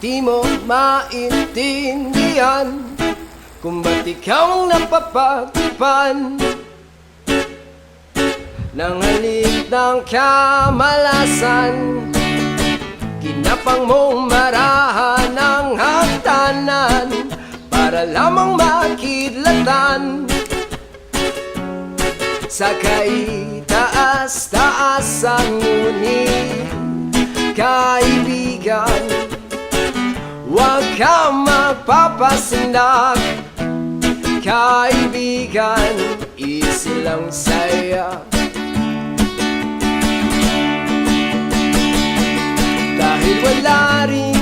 Di mo maintindihan kung ba't ikaw ang napapagtipan ng halik ng kamalasan. Kinapang mong marahan ng hagdanan para lamang makidlatan sa kaitaas-taasan. Ngunit kaibigan, huwag kang magpapasindak. Kaibigan, easy lang saya. Dahil wala rin